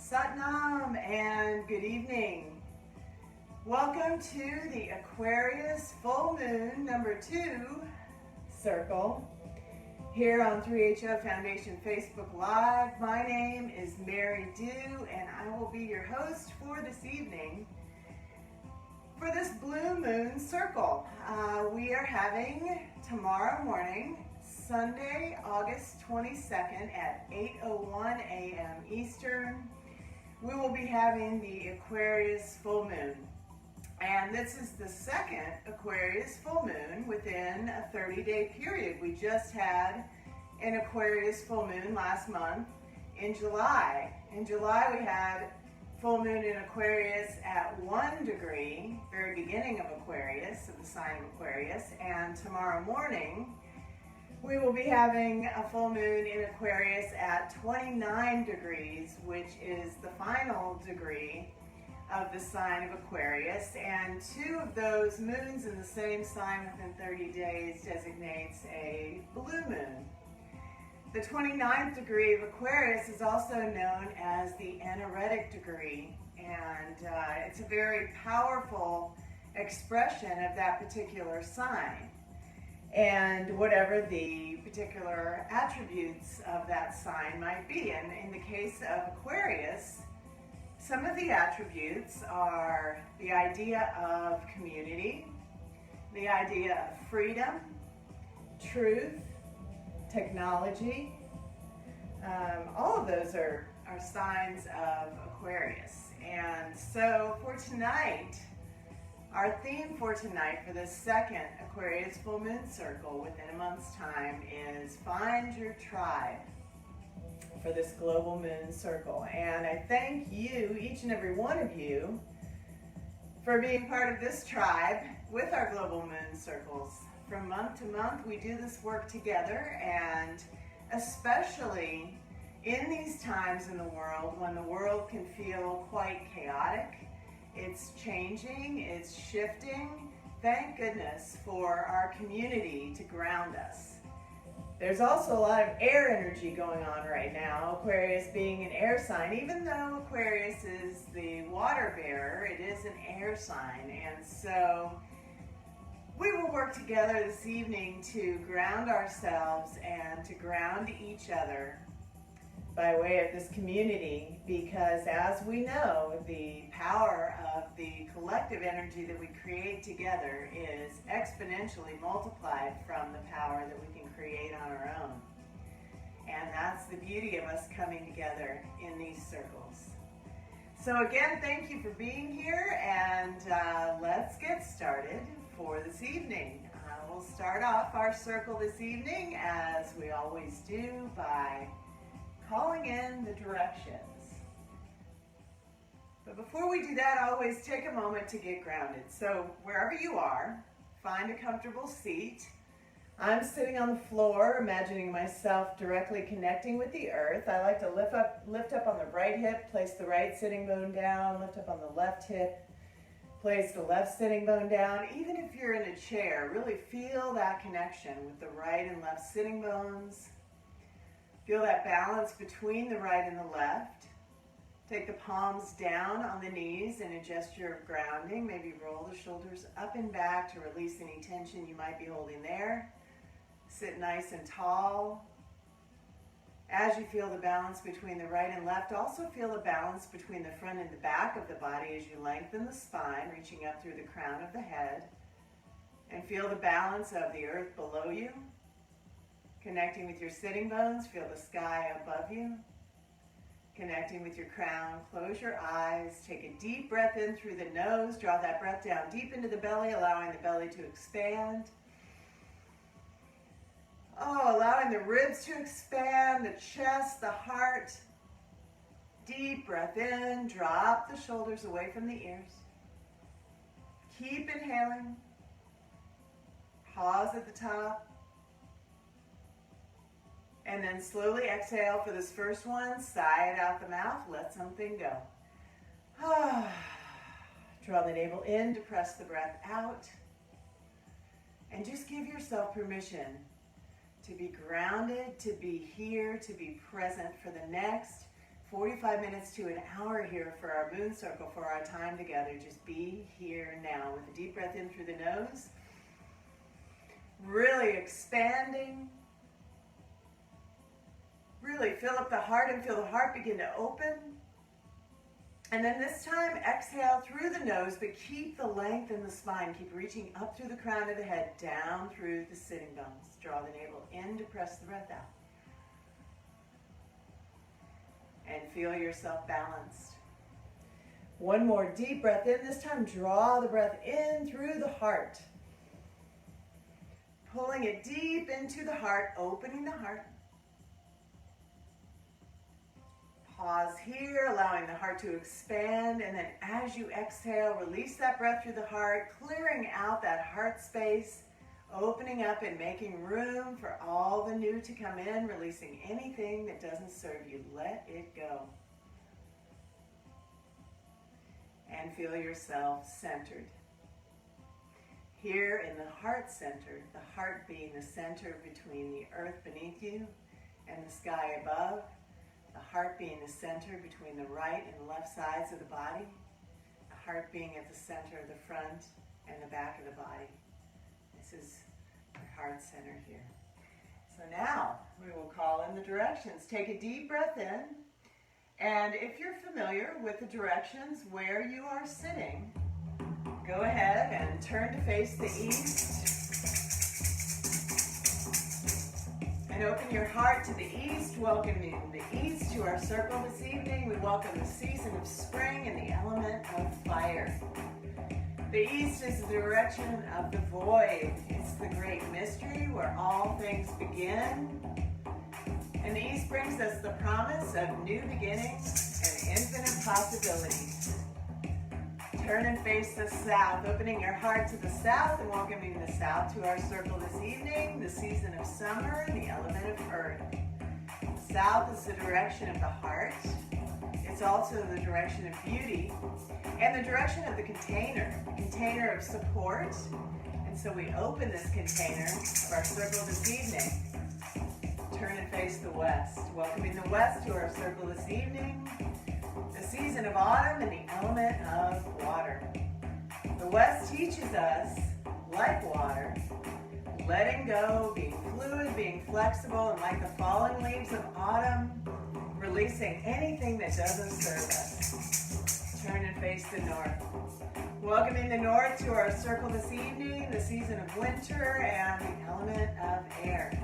Satnam and good evening. Welcome to the Aquarius Full Moon number 2 Circle here on 3HO Foundation Facebook Live. My name is Mary Dew and I will be your host for this evening for this Blue Moon Circle. We are having tomorrow morning, Sunday, August 22nd at 8:01 a.m. Eastern. We will be having the Aquarius Full Moon. And this is the second Aquarius Full Moon within a 30-day period. We just had an Aquarius Full Moon last month in July. In July we had full moon in Aquarius at 1 degree, very beginning of Aquarius, of the sign of Aquarius. And tomorrow morning we will be having a full moon in Aquarius at 29 degrees, which is the final degree of the sign of Aquarius. And two of those moons in the same sign within 30 days designates a blue moon. The 29th degree of Aquarius is also known as the anaretic degree, and it's a very powerful expression of that particular sign. And whatever the particular attributes of that sign might be. And in the case of Aquarius, some of the attributes are the idea of community, the idea of freedom, truth, technology. All of those are signs of Aquarius. And so for tonight, our theme for tonight for the second Aquarius Full Moon Circle within a month's time is Find Your Tribe for this global moon circle. And I thank you, each and every one of you, for being part of this tribe with our global moon circles. From month to month, we do this work together, and especially in these times in the world when the world can feel quite chaotic. It's changing, it's shifting. Thank goodness for our community to ground us. There's also a lot of air energy going on right now, Aquarius being an air sign. Even though Aquarius is the water bearer, it is an air sign. And so we will work together this evening to ground ourselves and to ground each other by way of this community, because as we know, the power of the collective energy that we create together is exponentially multiplied from the power that we can create on our own. And that's the beauty of us coming together in these circles. So again, thank you for being here, and let's get started for this evening. We'll start off our circle this evening, as we always do, by calling in the directions. But before we do that, I always take a moment to get grounded. So wherever you are, find a comfortable seat. I'm sitting on the floor, imagining myself directly connecting with the earth. I like to lift up on the right hip, place the right sitting bone down, lift up on the left hip, place the left sitting bone down. Even if you're in a chair, really feel that connection with the right and left sitting bones. Feel that balance between the right and the left. Take the palms down on the knees in a gesture of grounding. Maybe roll the shoulders up and back to release any tension you might be holding there. Sit nice and tall. As you feel the balance between the right and left, also feel the balance between the front and the back of the body as you lengthen the spine, reaching up through the crown of the head. And feel the balance of the earth below you. Connecting with your sitting bones, feel the sky above you. Connecting with your crown, close your eyes, take a deep breath in through the nose, draw that breath down deep into the belly, allowing the belly to expand. Allowing the ribs to expand, the chest, the heart. Deep breath in, drop the shoulders away from the ears. Keep inhaling. Pause at the top. And then slowly exhale for this first one. Sigh it out the mouth. Let something go. Draw the navel in to press the breath out. And just give yourself permission to be grounded, to be here, to be present for the next 45 minutes to an hour here for our moon circle, for our time together. Just be here now with a deep breath in through the nose. Really expanding. Really fill up the heart and feel the heart begin to open. And then this time, exhale through the nose, but keep the length in the spine. Keep reaching up through the crown of the head, down through the sitting bones. Draw the navel in to press the breath out. And feel yourself balanced. One more deep breath in. This time, draw the breath in through the heart. Pulling it deep into the heart, opening the heart. Pause here, allowing the heart to expand, and then as you exhale, release that breath through the heart, clearing out that heart space, opening up and making room for all the new to come in, releasing anything that doesn't serve you. Let it go. And feel yourself centered. Here in the heart center, the heart being the center between the earth beneath you and the sky above, the heart being the center between the right and left sides of the body, the heart being at the center of the front and the back of the body. This is our heart center here. So now we will call in the directions. Take a deep breath in, and if you're familiar with the directions where you are sitting, go ahead and turn to face the east. And open your heart to the east, welcoming the east to our circle this evening. We welcome the season of spring and the element of fire. The east is the direction of the void. It's the great mystery where all things begin. And the east brings us the promise of new beginnings and infinite possibilities. Turn and face the south, opening your heart to the south and welcoming the south to our circle this evening, the season of summer, the element of earth. The south is the direction of the heart. It's also the direction of beauty and the direction of the container of support. And so we open this container of our circle this evening. Turn and face the west, welcoming the west to our circle this evening. The season of autumn and the element of water. The West teaches us, like water, letting go, being fluid, being flexible, and like the falling leaves of autumn, releasing anything that doesn't serve us. Turn and face the north. Welcoming the north to our circle this evening, the season of winter and the element of air.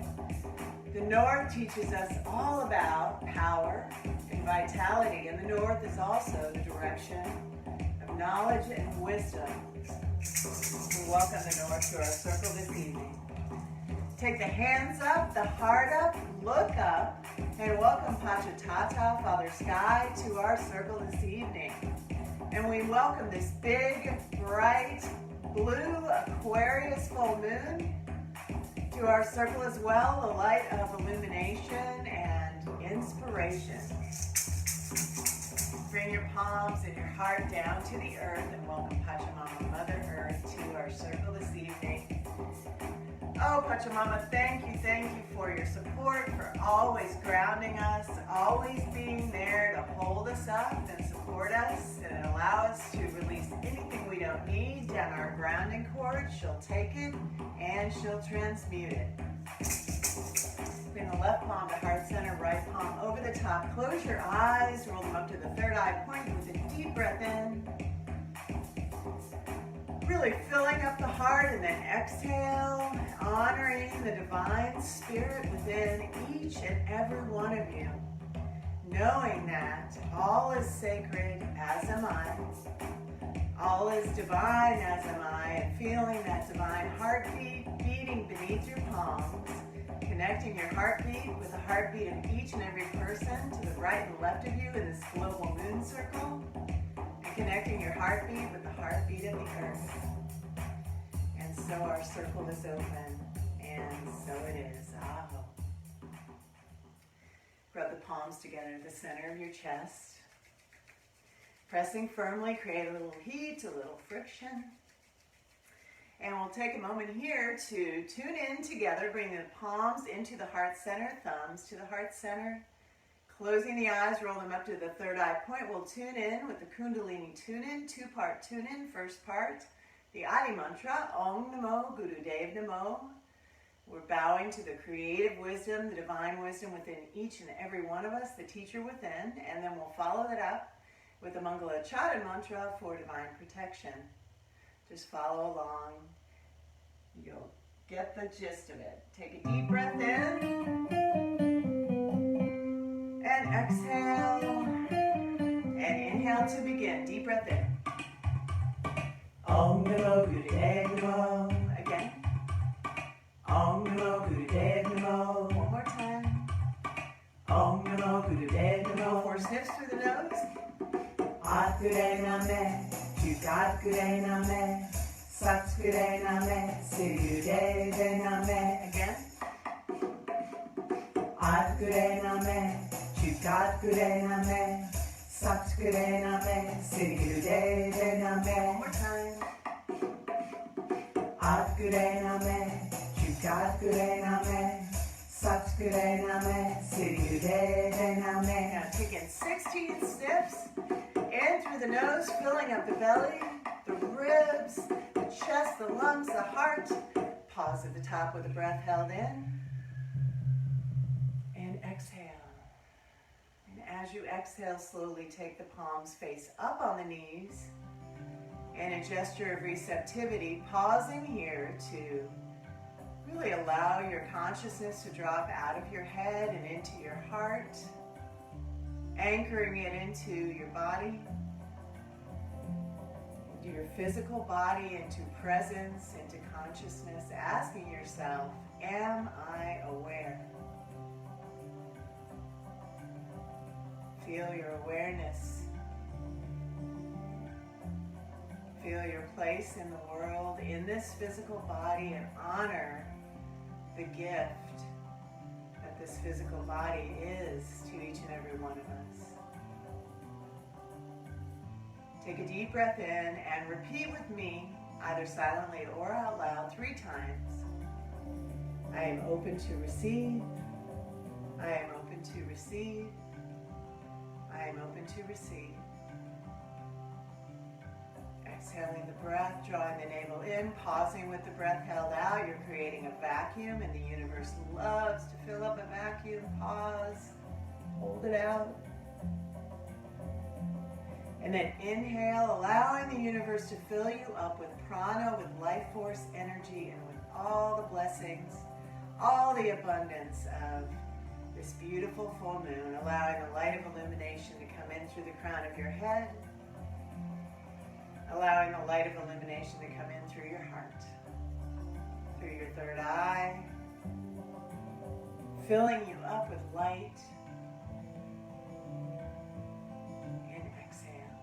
The north teaches us all about power and vitality, and the north is also the direction of knowledge and wisdom. We welcome the north to our circle this evening. Take the hands up, the heart up, look up, and welcome Pachatata, Father Sky, to our circle this evening. And we welcome this big, bright, blue Aquarius full moon to our circle as well, the light of illumination and inspiration. Bring your palms and your heart down to the earth and welcome Pachamama, Mother Earth, to our circle this evening. Oh, Pachamama, thank you for your support, for always grounding us, always being there to hold us up and support us and allow us to release anything we don't need down our grounding cord. She'll take it and she'll transmute it. Bring the left palm to heart center, right palm over the top. Close your eyes, roll them up to the third eye point with a deep breath in. Really filling up the heart, and then exhale, honoring the divine spirit within each and every one of you. Knowing that all is sacred, as am I. All is divine, as am I. And feeling that divine heartbeat beating beneath your palms. Connecting your heartbeat with the heartbeat of each and every person to the right and left of you in this global moon circle. And connecting your heartbeat with the heartbeat of the earth. And so our circle is open, and so it is. Aho. Rub the palms together at the center of your chest. Pressing firmly, create a little heat, a little friction. And we'll take a moment here to tune in together, bring the palms into the heart center, thumbs to the heart center. Closing the eyes, roll them up to the third eye point. We'll tune in with the Kundalini Tuning, two-part tune-in. First part, the Adi mantra, Om Namo Gurudev Namo. We're bowing to the creative wisdom, the divine wisdom within each and every one of us, the teacher within, and then we'll follow it up with the Untitled mantra for divine protection. Just follow along. You'll get the gist of it. Take a deep breath in. And exhale. And inhale to begin. Deep breath in. Om Namo Gurudev Namo. Again. Om Namo Gurudev Namo. One more time. Om Namo Gurudev Namo. 4 sniffs through the nose. Atgure Name. Jugatgure Name. Satgure Name. Sirgudev Name. Again. Atgure Name. Jugatgure Name. Satgure Name. Sirgudev Name. One more time. Atgure Name. Jugatgure Name. Satgure Name. Sirgudev Name. Now take in 16 sniffs. In through the nose, filling up the belly, the ribs, the chest, the lungs, the heart. Pause at the top with the breath held in. And exhale. And as you exhale, slowly take the palms face up on the knees. In a gesture of receptivity, pausing here to really allow your consciousness to drop out of your head and into your heart. Anchoring it into your body, into your physical body, into presence, into consciousness, asking yourself, am I aware? Feel your awareness. Feel your place in the world, in this physical body, and honor the gift that this physical body is to each and every one of us. Take a deep breath in and repeat with me, either silently or out loud, 3 times. I am open to receive. I am open to receive. I am open to receive. Exhaling the breath, drawing the navel in, pausing with the breath held out. You're creating a vacuum, and the universe loves to fill up a vacuum. Pause, hold it out. And then inhale, allowing the universe to fill you up with prana, with life force, energy, and with all the blessings, all the abundance of this beautiful full moon, allowing the light of illumination to come in through the crown of your head, allowing the light of illumination to come in through your heart, through your third eye, filling you up with light. And exhale.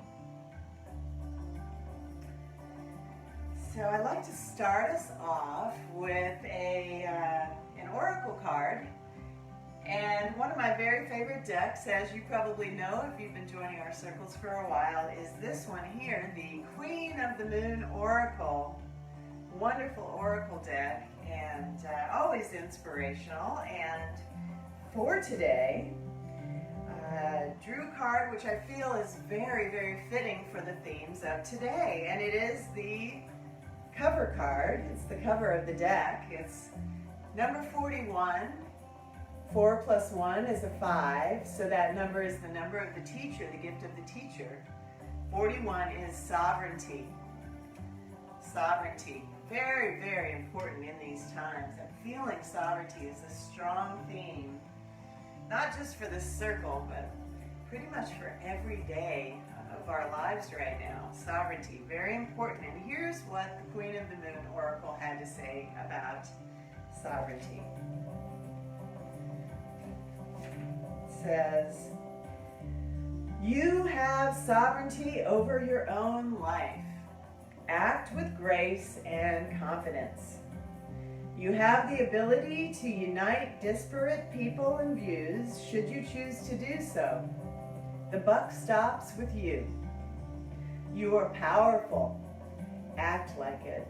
So I like to start us off with an oracle card. And one of my very favorite decks, as you probably know if you've been joining our circles for a while, is this one here, the Queen of the Moon Oracle. Wonderful oracle deck, and always inspirational. And for today, drew a card which I feel is very, very fitting for the themes of today. And it is the cover card. It's the cover of the deck. It's number 41. 4 plus 1 is a 5, so that number is the number of the teacher, the gift of the teacher. 41 is sovereignty. Sovereignty. Very, very important in these times. And feeling sovereignty is a strong theme, not just for this circle, but pretty much for every day of our lives right now. Sovereignty, very important. And here's what the Queen of the Moon Oracle had to say about sovereignty. Says, you have sovereignty over your own life. Act with grace and confidence. You have the ability to unite disparate people and views should you choose to do so. The buck stops with you. You are powerful. Act like it.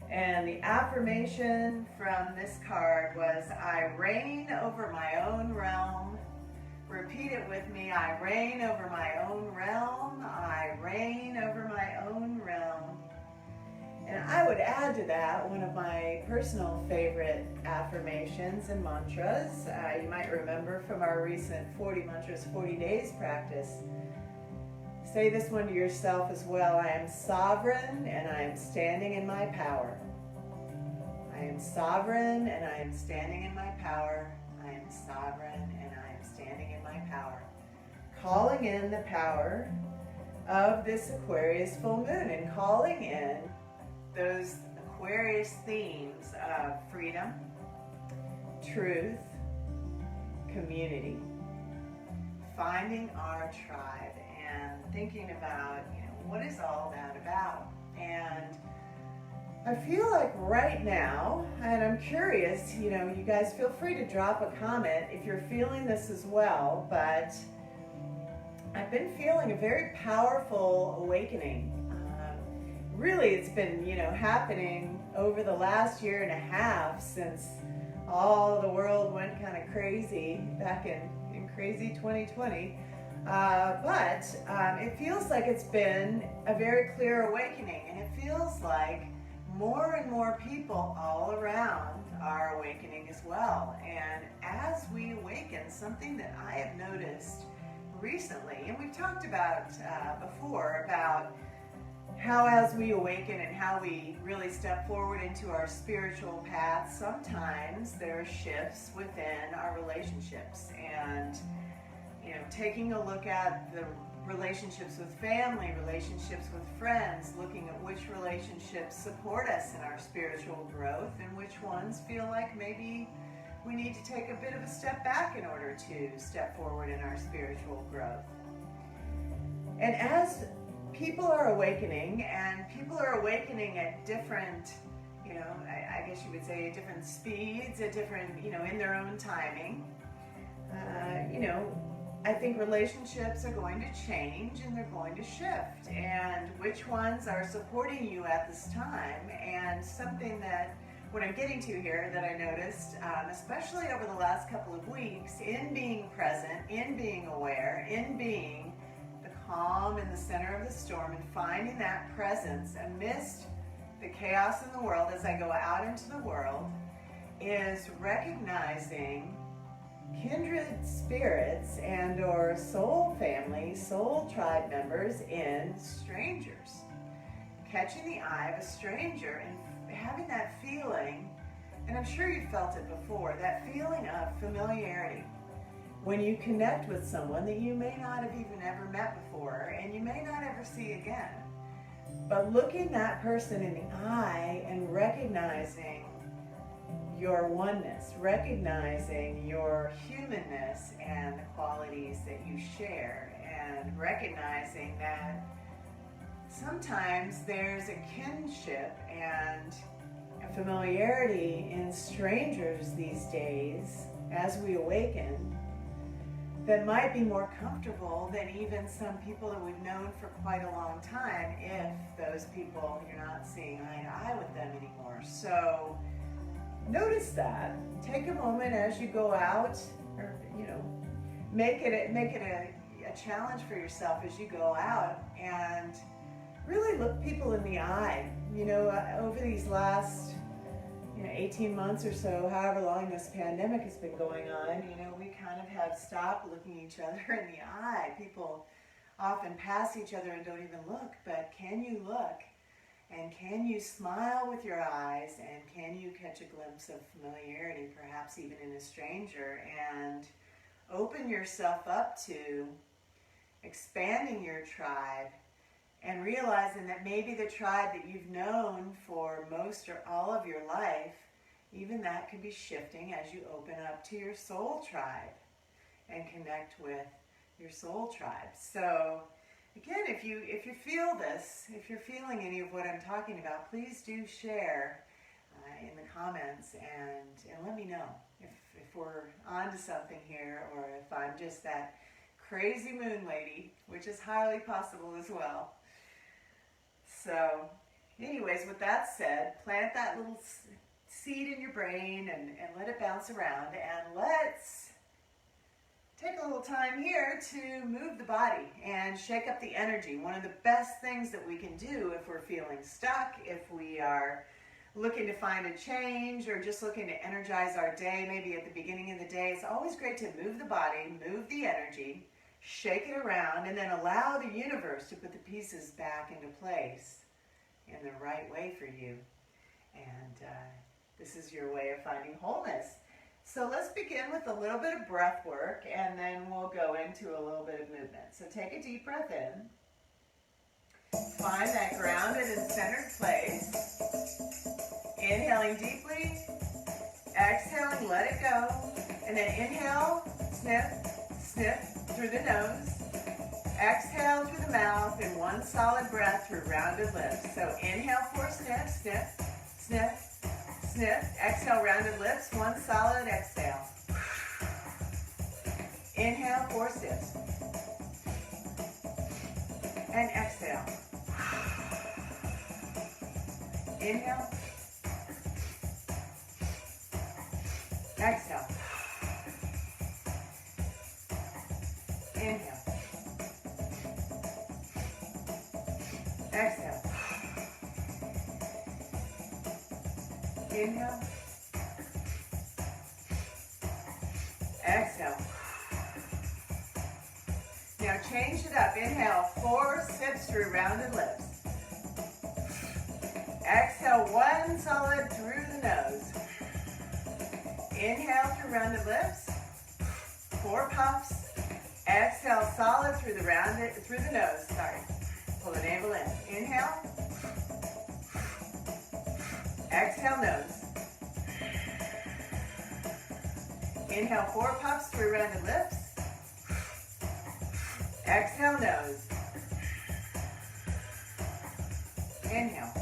And the affirmation from this card was, I reign over my own realm. Repeat it with me. I reign over my own realm. I reign over my own realm. And I would add to that one of my personal favorite affirmations and mantras. You might remember from our recent 40 Mantras, 40 Days practice. Say this one to yourself as well. I am sovereign and I am standing in my power. I am sovereign and I am standing in my power. I am sovereign and I am standing in my power. Calling in the power of this Aquarius full moon and calling in those Aquarius themes of freedom, truth, community, finding our tribe, and thinking about, what is all that about? And I feel like right now, and I'm curious, you guys feel free to drop a comment if you're feeling this as well, but I've been feeling a very powerful awakening. Really, it's been, happening over the last year and a half since all the world went kind of crazy back in crazy 2020. But it feels like it's been a very clear awakening, and it feels like more and more people all around are awakening as well. And as we awaken, something that I have noticed recently, and we've talked about before, about how as we awaken and how we really step forward into our spiritual path, sometimes there are shifts within our relationships. And, taking a look at the relationships with family, relationships with friends, looking at which relationships support us in our spiritual growth and which ones feel like maybe we need to take a bit of a step back in order to step forward in our spiritual growth. And as people are awakening, and people are awakening at different, I guess you would say, at different speeds, at different, in their own timing. I think relationships are going to change and they're going to shift. And which ones are supporting you at this time? And something that, what I'm getting to here that I noticed, especially over the last couple of weeks, in being present, in being aware, in being calm in the center of the storm and finding that presence amidst the chaos in the world as I go out into the world, is recognizing kindred spirits and or soul family, soul tribe members in strangers. Catching the eye of a stranger and having that feeling, and I'm sure you felt it before, that feeling of familiarity. When you connect with someone that you may not have even ever met before and you may not ever see again, but looking that person in the eye and recognizing your oneness, recognizing your humanness and the qualities that you share, and recognizing that sometimes there's a kinship and a familiarity in strangers these days as we awaken that might be more comfortable than even some people that we've known for quite a long time, if those people, you're not seeing eye to eye with them anymore. So notice that. Take a moment as you go out, or make it a challenge for yourself as you go out, and really look people in the eye. Over these last 18 months or so, however long this pandemic has been going on, we kind of have stopped looking each other in the eye. People often pass each other and don't even look, but can you look? And can you smile with your eyes? And can you catch a glimpse of familiarity, perhaps even in a stranger, and open yourself up to expanding your tribe and realizing that maybe the tribe that you've known for most or all of your life, even that could be shifting as you open up to your soul tribe and connect with your soul tribe. So again, if you feel this, if you're feeling any of what I'm talking about, please do share in the comments and let me know if we're onto something here, or if I'm just that crazy moon lady, which is highly possible as well. So anyways, with that said, plant that little seed in your brain and let it bounce around, and let's take a little time here to move the body and shake up the energy. One of the best things that we can do if we're feeling stuck, if we are looking to find a change or just looking to energize our day, maybe at the beginning of the day, it's always great to move the body, move the energy, shake it around, and then allow the universe to put the pieces back into place in the right way for you. And this is your way of finding wholeness. So let's begin with a little bit of breath work, and then we'll go into a little bit of movement. So take a deep breath in. Find that grounded and centered place. Inhaling deeply, exhaling, let it go. And then inhale, sniff, sniff through the nose. Exhale through the mouth in one solid breath through rounded lips. So inhale 4 sniffs, sniff, sniff, sniff. Exhale, rounded lips, one solid exhale. Inhale, 4 sniffs. And exhale. Inhale. Exhale. Inhale. Exhale. Inhale. Exhale. Now change it up. Inhale, 4 sips through rounded lips. Exhale, one solid through the nose. Inhale through rounded lips. 4 puffs. Exhale, solid through the nose. Sorry. Pull the navel in. Inhale. Exhale, nose. Inhale, 4 puffs through rounded lips. Exhale, nose. Inhale.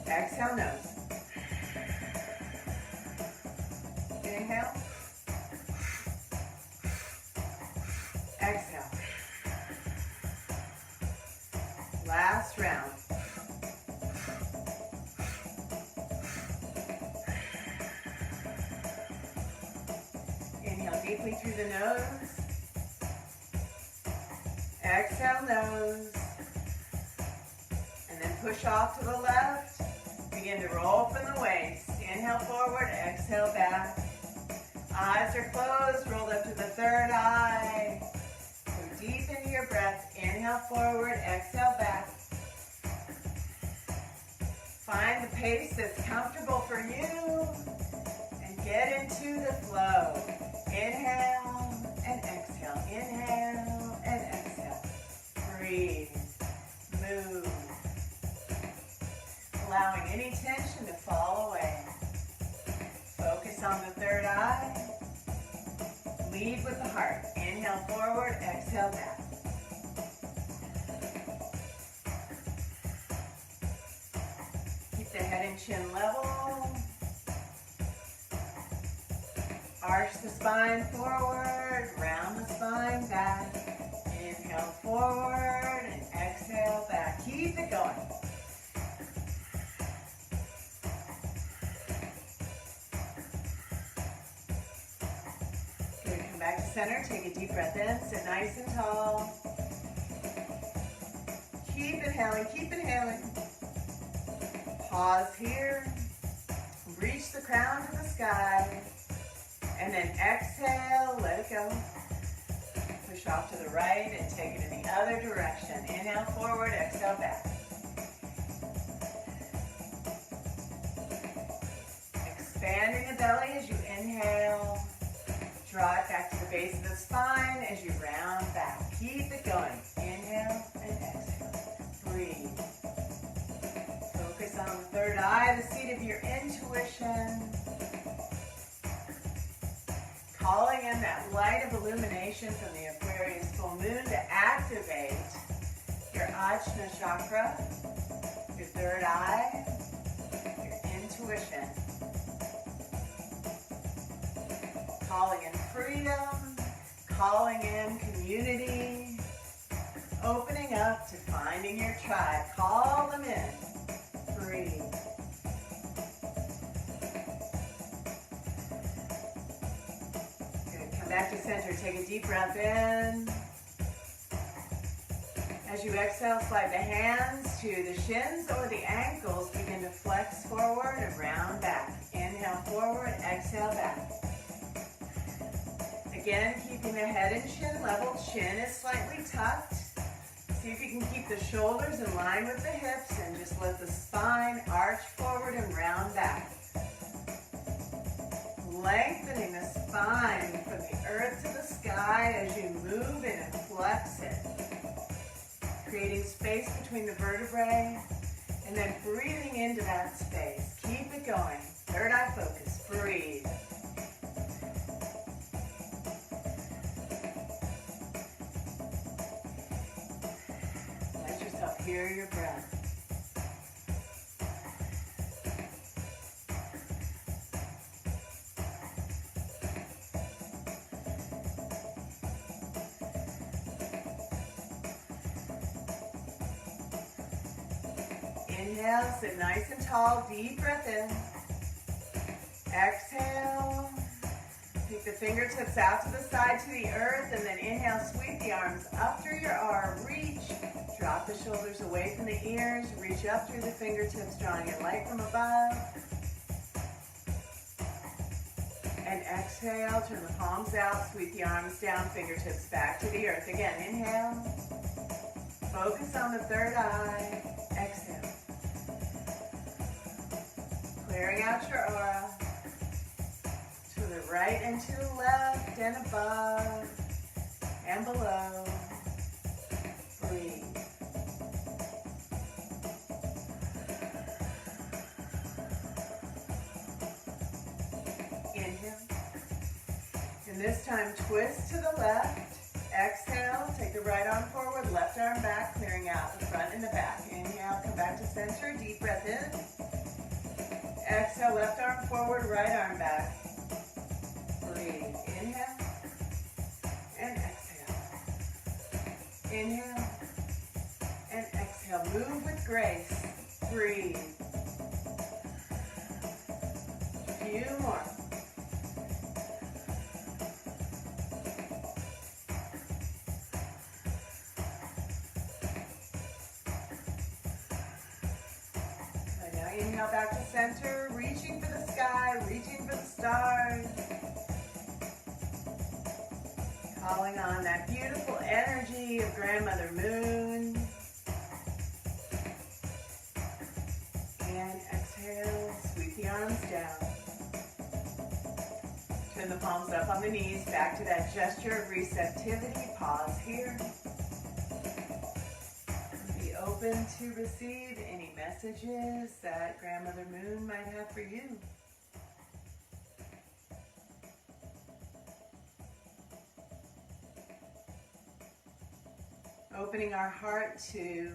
Exhale, nose. Inhale. Exhale. Last round. Inhale deeply through the nose. Exhale, nose. And then push off to the left. Begin to roll from the waist. Inhale forward, exhale back. Eyes are closed, rolled up to the third eye. Go deep into your breath. Inhale forward, exhale back. Find the pace that's comfortable for you and get into the flow. Inhale and exhale. Inhale and exhale. Breathe. Move. Allowing any tension to fall away. Focus on the third eye. Lead with the heart. Inhale forward, exhale back. Keep the head and chin level. Arch the spine forward, round the spine back. Inhale forward and exhale back. Keep it going. Back to center, take a deep breath in, sit nice and tall. Keep inhaling, keep inhaling. Pause here. Reach the crown to the sky. And then exhale, let it go. Push off to the right and take it in the other direction. Inhale forward, exhale back. Expanding the belly as you inhale. Draw it back to the base of the spine as you round back. Keep it going. Inhale and exhale. Breathe. Focus on the third eye, the seat of your intuition. Calling in that light of illumination from the Aquarius Full Moon to activate your Ajna chakra, your third eye, your intuition. Calling in freedom, calling in community, opening up to finding your tribe. Call them in. Breathe. back to center. Take a deep breath in. As you exhale, slide the hands to the shins or the ankles. Begin to flex forward and round back. Inhale forward, exhale back. Again, keeping the head and chin level. Chin is slightly tucked. See if you can keep the shoulders in line with the hips and just let the spine arch forward and round back. Lengthening the spine from the earth to the sky as you move in and flex it. Creating space between the vertebrae and then breathing into that space. Keep it going. Third eye focus. Breathe. Let yourself hear your breath. Inhale, sit nice and tall, deep breath in. Exhale, take the fingertips out to the side to the earth, and then inhale, sweep the arms up through your arm, reach, drop the shoulders away from the ears, reach up through the fingertips, drawing in light from above. And exhale, turn the palms out, sweep the arms down, fingertips back to the earth. Again, inhale, focus on the third eye, exhale. Clearing out your aura to the right and to the left and above and below. Breathe. Inhale. And this time twist to the left. Exhale, take the right arm forward, left arm back, clearing out the front and the back. Inhale, come back to center, deep breath in. Exhale, left arm forward, right arm back. Breathe. Inhale and exhale. Inhale and exhale. Move with grace. Breathe. A few more. Inhale back to center, reaching for the sky, reaching for the stars. Calling on that beautiful energy of Grandmother Moon. And exhale, sweep the arms down. Turn the palms up on the knees, back to that gesture of receptivity. Pause here. Open to receive any messages that Grandmother Moon might have for you. Opening our heart to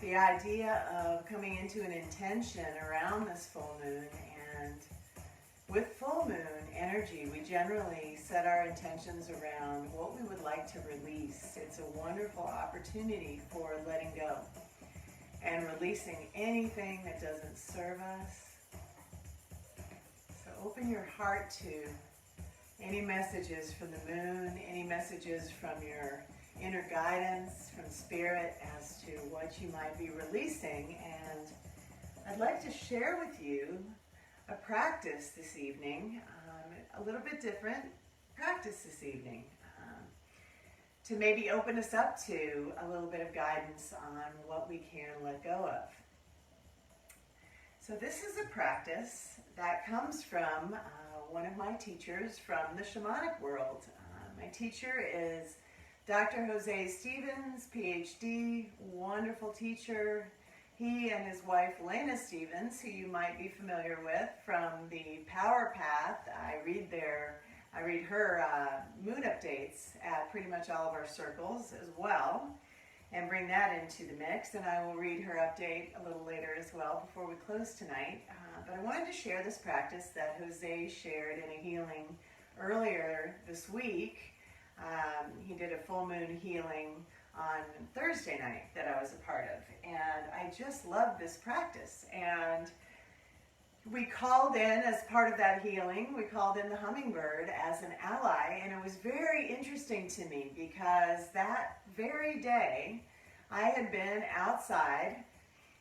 the idea of coming into an intention around this full moon. And with full moon energy, we generally set our intentions around what we would like to release. It's a wonderful opportunity for letting go and releasing anything that doesn't serve us. So open your heart to any messages from the moon, any messages from your inner guidance, from spirit, as to what you might be releasing. And I'd like to share with you a practice this evening, a little bit different practice this evening, to maybe open us up to a little bit of guidance on what we can let go of. So this is a practice that comes from one of my teachers from the shamanic world. My teacher is Dr. Jose Stevens, PhD, wonderful teacher. He and his wife, Lena Stevens, who you might be familiar with from the Power Path. I read her moon updates at pretty much all of our circles as well, and bring that into the mix. And I will read her update a little later as well before we close tonight. But I wanted to share this practice that Jose shared in a healing earlier this week. He did a full moon healing on Thursday night that I was a part of, and I just love this practice. And we called in, as part of that healing, we called in the hummingbird as an ally, and it was very interesting to me because that very day I had been outside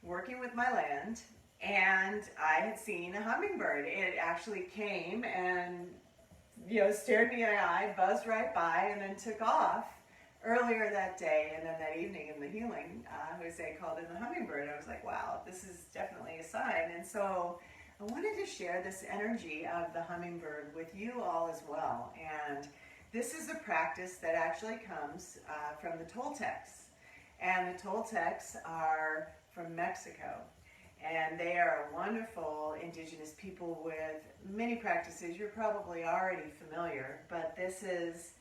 working with my land, and I had seen a hummingbird. It actually came and, stared me in the eye, buzzed right by, and then took off earlier that day. And then that evening in the healing, Jose called in the hummingbird. And I was like, wow, this is definitely a sign. And so I wanted to share this energy of the hummingbird with you all as well. And this is a practice that actually comes from the Toltecs. And the Toltecs are from Mexico. And they are wonderful indigenous people with many practices. You're probably already familiar, but this is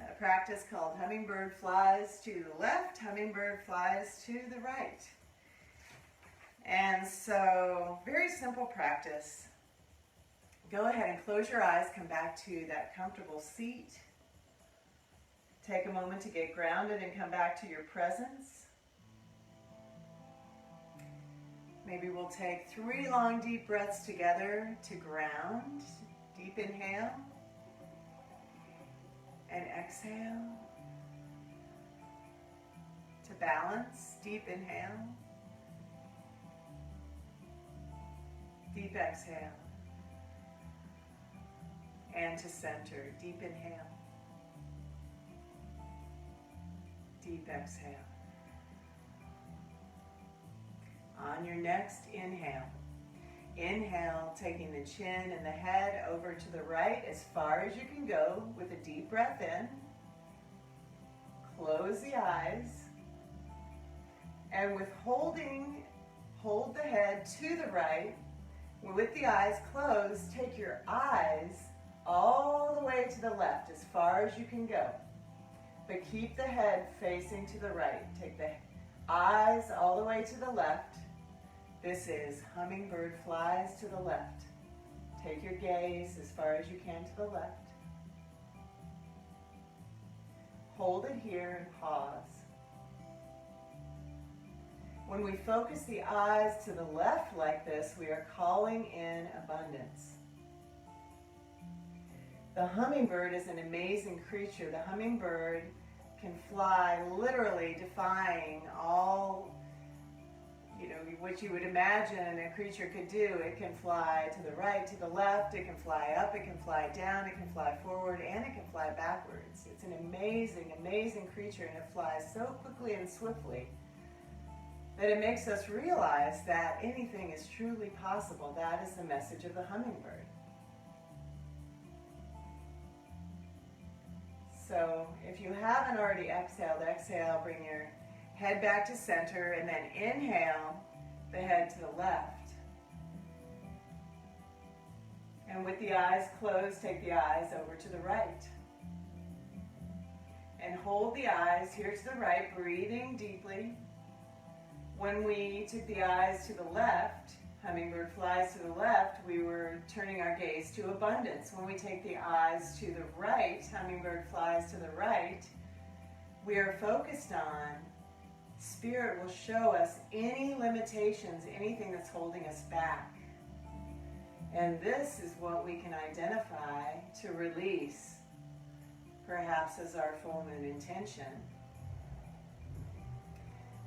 a practice called hummingbird flies to the left, hummingbird flies to the right. And so, very simple practice. Go ahead and close your eyes, come back to that comfortable seat. Take a moment to get grounded and come back to your presence. Maybe we'll take 3 long deep breaths together to ground. Deep inhale and exhale. To balance, deep inhale. Deep exhale. And to center, deep inhale. Deep exhale. On your next inhale, inhale, taking the chin and the head over to the right as far as you can go with a deep breath in. Close the eyes. And with hold the head to the right. With the eyes closed, take your eyes all the way to the left as far as you can go. But keep the head facing to the right. Take the eyes all the way to the left. This is hummingbird flies to the left. Take your gaze as far as you can to the left. Hold it here and pause. When we focus the eyes to the left like this, we are calling in abundance. The hummingbird is an amazing creature. The hummingbird can fly, literally defying all what you would imagine a creature could do. It can fly to the right, to the left, it can fly up, it can fly down, it can fly forward, and it can fly backwards. It's an amazing, amazing creature, and it flies so quickly and swiftly that it makes us realize that anything is truly possible. That is the message of the hummingbird. So if you haven't already exhaled, exhale, bring your head back to center, and then inhale the head to the left. And with the eyes closed, take the eyes over to the right. And hold the eyes here to the right, breathing deeply. When we took the eyes to the left, hummingbird flies to the left, we were turning our gaze to abundance. When we take the eyes to the right, hummingbird flies to the right, we are focused on Spirit will show us any limitations, anything that's holding us back. And this is what we can identify to release, perhaps as our full moon intention.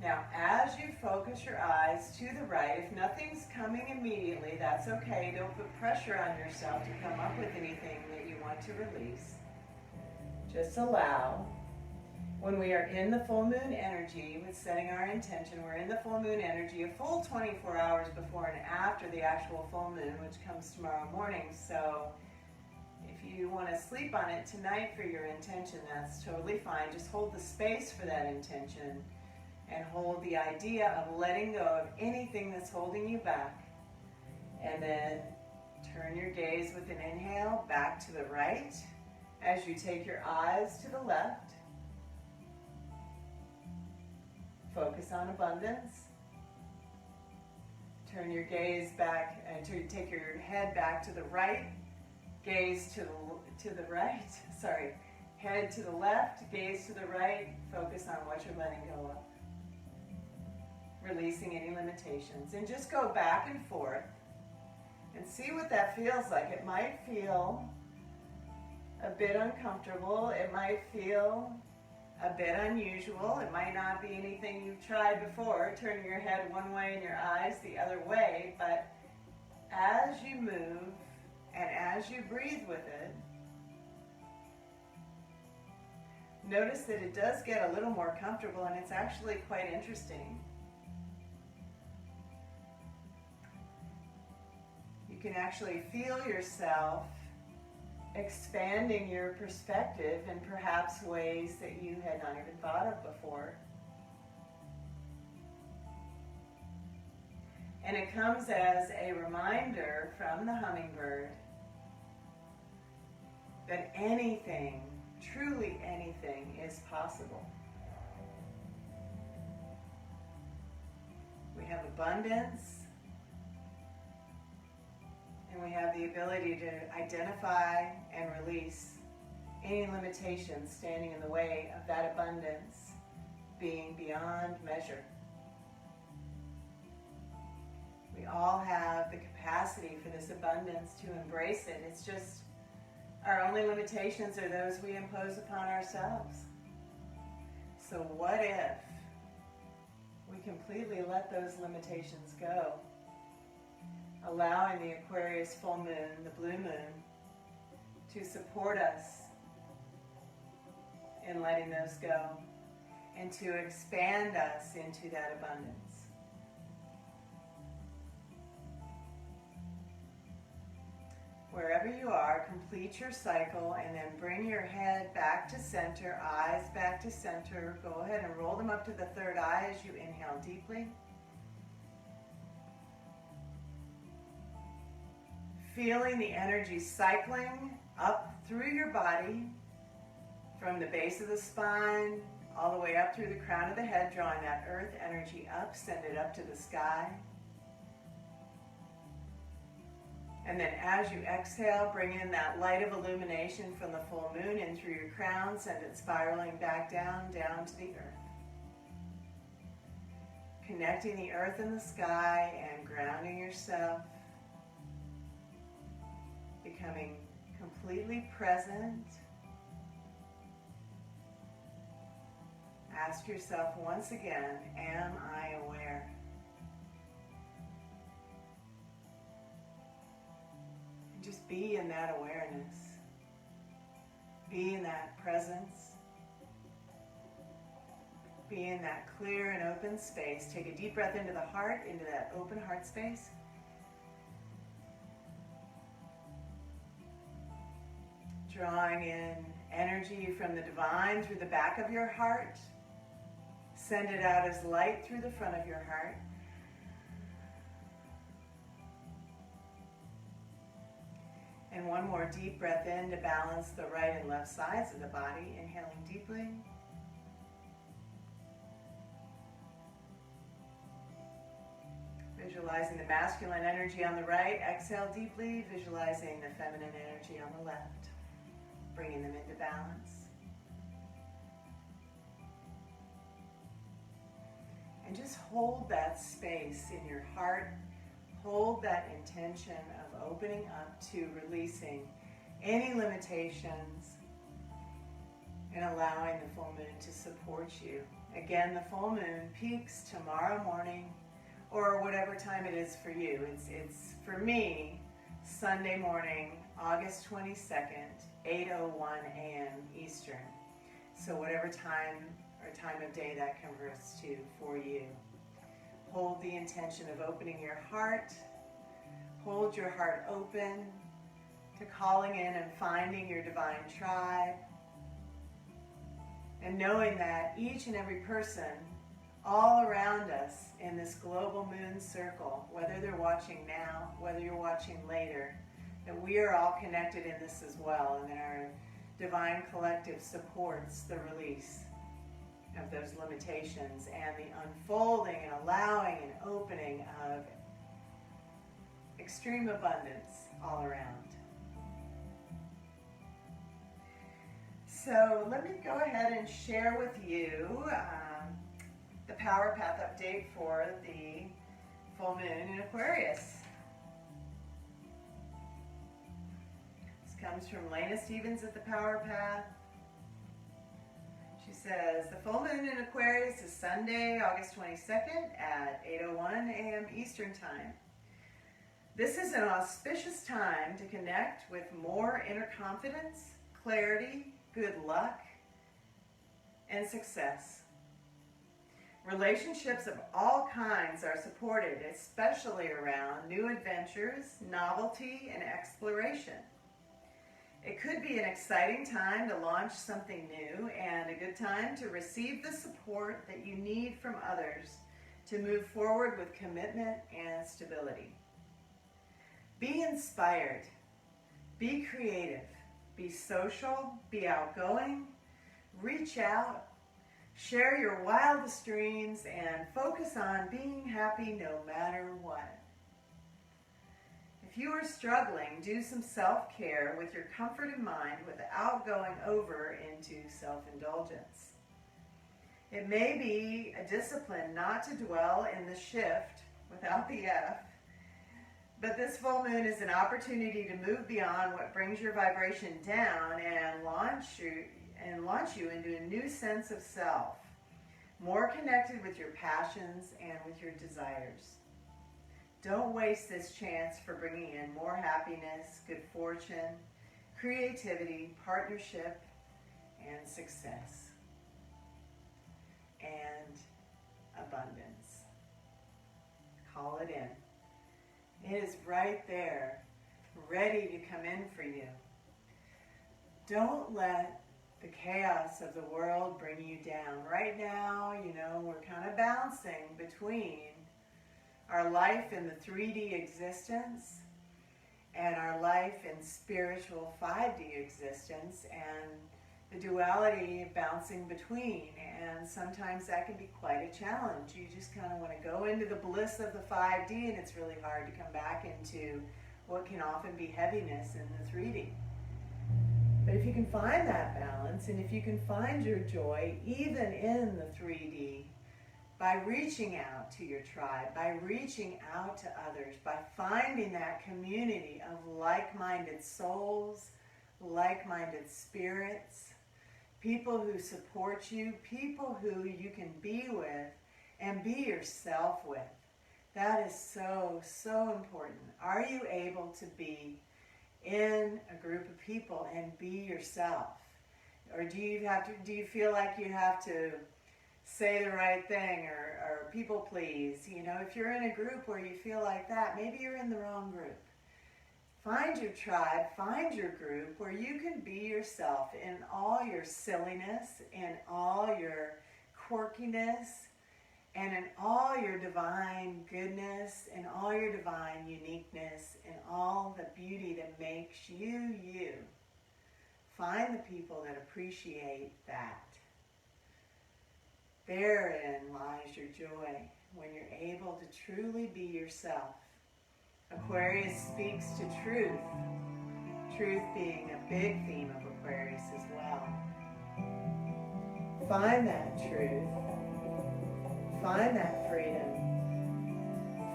Now, as you focus your eyes to the right, if nothing's coming immediately, that's okay. Don't put pressure on yourself to come up with anything that you want to release. Just allow. When we are in the full moon energy with setting our intention, we're in the full moon energy a full 24 hours before and after the actual full moon, which comes tomorrow morning. So if you want to sleep on it tonight for your intention, that's totally fine. Just hold the space for that intention and hold the idea of letting go of anything that's holding you back. And then turn your gaze with an inhale back to the right as you take your eyes to the left. Focus on abundance. Turn your gaze back and take your head back to the right. Gaze to the right. Sorry. Head to the left. Gaze to the right. Focus on what you're letting go of. Releasing any limitations. And just go back and forth And see what that feels like. It might feel a bit uncomfortable. It might feel a bit unusual. It might not be anything you've tried before, turning your head one way and your eyes the other way, but as you move and as you breathe with it, notice that it does get a little more comfortable, and it's actually quite interesting. You can actually feel yourself expanding your perspective in perhaps ways that you had not even thought of before. And it comes as a reminder from the hummingbird that anything, truly anything, is possible. We have abundance, and we have the ability to identify and release any limitations standing in the way of that abundance being beyond measure. We all have the capacity for this abundance to embrace it. It's just our only limitations are those we impose upon ourselves. So what if we completely let those limitations go, allowing the Aquarius full moon, the blue moon, to support us in letting those go and to expand us into that abundance. Wherever you are, complete your cycle and then bring your head back to center, eyes back to center. Go ahead and roll them up to the third eye as you inhale deeply. Feeling the energy cycling up through your body, from the base of the spine, all the way up through the crown of the head, drawing that earth energy up, send it up to the sky. And then as you exhale, bring in that light of illumination from the full moon in through your crown, send it spiraling back down to the earth. Connecting the earth and the sky and grounding yourself. Becoming completely present. Ask yourself once again, am I aware? And just be in that awareness. Be in that presence. Be in that clear and open space. Take a deep breath into the heart, into that open heart space. Drawing in energy from the divine through the back of your heart. Send it out as light through the front of your heart. And one more deep breath in to balance the right and left sides of the body. Inhaling deeply. Visualizing the masculine energy on the right. Exhale deeply. Visualizing the feminine energy on the left. Bringing them into balance. And just hold that space in your heart. Hold that intention of opening up to releasing any limitations and allowing the full moon to support you. Again, the full moon peaks tomorrow morning or whatever time it is for you. It's for me, Sunday morning, August 22nd, 8:01 a.m. Eastern. So whatever time or time of day that converts to for you. Hold the intention of opening your heart. Hold your heart open to calling in and finding your divine tribe. And knowing that each and every person all around us in this global moon circle, whether they're watching now, whether you're watching later, that we are all connected in this as well, and that our divine collective supports the release of those limitations and the unfolding and allowing and opening of extreme abundance all around. So let me go ahead and share with you the Power Path update for the full moon in Aquarius. comes from Lena Stevens at the Power Path. She says, the full moon in Aquarius is Sunday, August 22nd at 8:01 a.m. Eastern Time. This is an auspicious time to connect with more inner confidence, clarity, good luck, and success. Relationships of all kinds are supported, especially around new adventures, novelty, and exploration. It could be an exciting time to launch something new and a good time to receive the support that you need from others to move forward with commitment and stability. Be inspired, be creative, be social, be outgoing, reach out, share your wildest dreams, and focus on being happy no matter what. If you are struggling, do some self-care with your comfort in mind without going over into self-indulgence. It may be a discipline not to dwell in the shift without the F, but this full moon is an opportunity to move beyond what brings your vibration down and launch you into a new sense of self, more connected with your passions and with your desires. Don't waste this chance for bringing in more happiness, good fortune, creativity, partnership, and success, and abundance. Call it in. It is right there, ready to come in for you. Don't let the chaos of the world bring you down. Right now, we're kind of bouncing between our life in the 3D existence and our life in spiritual 5D existence, and the duality bouncing between. And sometimes that can be quite a challenge. You just kind of want to go into the bliss of the 5D, and it's really hard to come back into what can often be heaviness in the 3D. But if you can find that balance, and if you can find your joy even in the 3D, by reaching out to your tribe, by reaching out to others, by finding that community of like-minded souls, like-minded spirits, people who support you, people who you can be with and be yourself with. That is so, so important. Are you able to be in a group of people and be yourself? Or do you feel like you have to say the right thing or people please? If you're in a group where you feel like that, maybe you're in the wrong group. Find your tribe, find your group where you can be yourself in all your silliness, in all your quirkiness, and in all your divine goodness, and all your divine uniqueness, and all the beauty that makes you, you. Find the people that appreciate that. Therein lies your joy, when you're able to truly be yourself. Aquarius speaks to truth, truth being a big theme of Aquarius as well. Find that truth, find that freedom,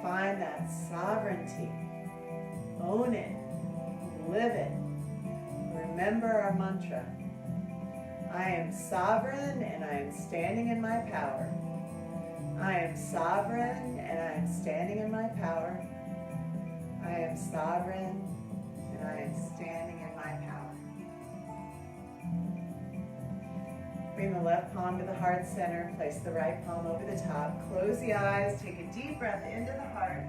find that sovereignty, own it, live it. Remember our mantra: I am sovereign and I am standing in my power. I am sovereign and I am standing in my power. I am sovereign and I am standing in my power. Bring the left palm to the heart center. Place the right palm over the top. Close the eyes. Take a deep breath into the heart.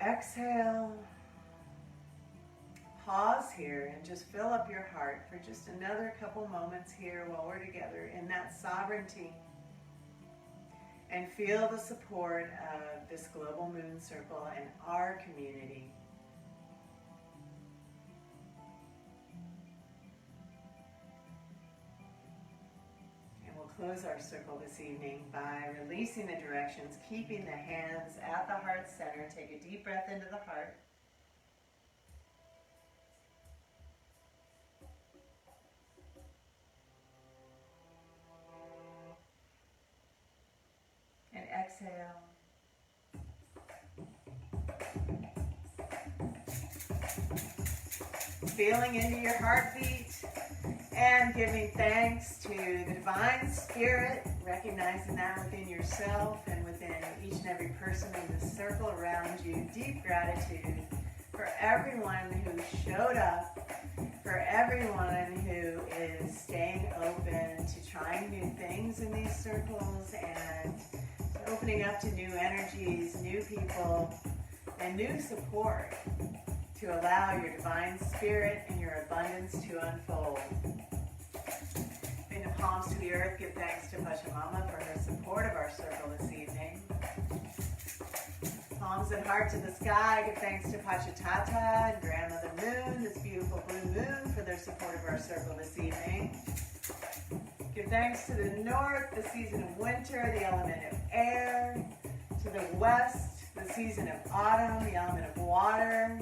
Exhale. Pause here and just fill up your heart for just another couple moments here while we're together in that sovereignty. And feel the support of this global moon circle and our community. And we'll close our circle this evening by releasing the directions, keeping the hands at the heart center. Take a deep breath into the heart. And exhale. feeling into your heartbeat, and giving thanks to the Divine Spirit, recognizing that within yourself and within each and every person in the circle around you. Deep gratitude for everyone who showed up, for everyone who is staying open to trying new things in these circles and opening up to new energies, new people, and new support to allow your Divine Spirit and your abundance to unfold. Bring the palms to the earth, give thanks to Pachamama for her support of our circle this evening. Palms and heart to the sky, give thanks to Pachatata and Grandmother Moon, this beautiful blue moon, for their support of our circle this evening. Give thanks to the north, the season of winter, the element of air. To the west, the season of autumn, the element of water.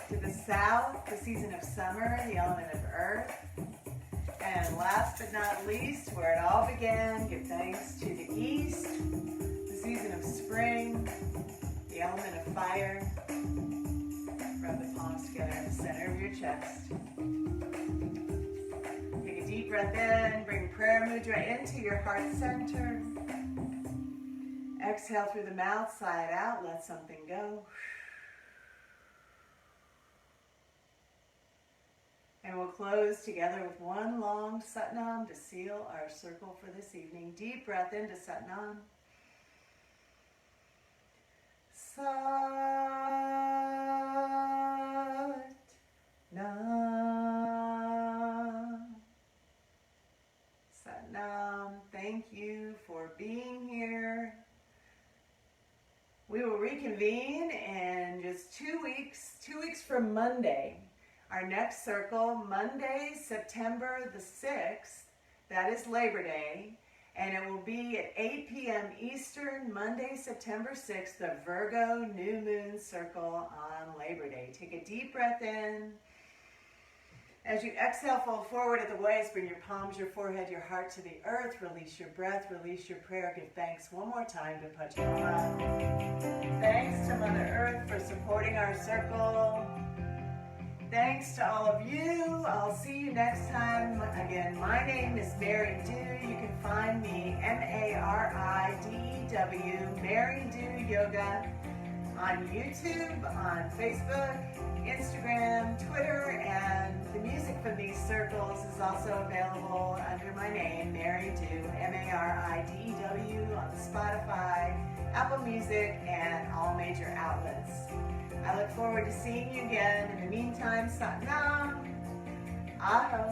To the south, the season of summer, the element of earth. And last but not least, where it all began, give thanks to the east, the season of spring, the element of fire. Rub the palms together in the center of your chest. Take a deep breath in, bring prayer mudra into your heart center. Exhale through the mouth, sigh it out, let something go. And we'll close together with one long Satnam to seal our circle for this evening. Deep breath into Satnam. Satnam. Satnam. Thank you for being here. We will reconvene in just 2 weeks from Monday. Our next circle, Monday, September the 6th, that is Labor Day, and it will be at 8 p.m. Eastern, Monday, September 6th, the Virgo New Moon Circle on Labor Day. Take a deep breath in. As you exhale, fold forward at the waist, bring your palms, your forehead, your heart to the earth. Release your breath, release your prayer. Give thanks one more time to Pachamama. Thanks to Mother Earth for supporting our circle. Thanks to all of you. I'll see you next time. Again, my name is Mary Dew. You can find me, Maridew, Mary Dew Yoga, on YouTube, on Facebook, Instagram, Twitter, and the music from these circles is also available under my name, Mary Dew, Maridew, on Spotify, Apple Music, and all major outlets. I look forward to seeing you again. In the meantime, Satnam, Aho.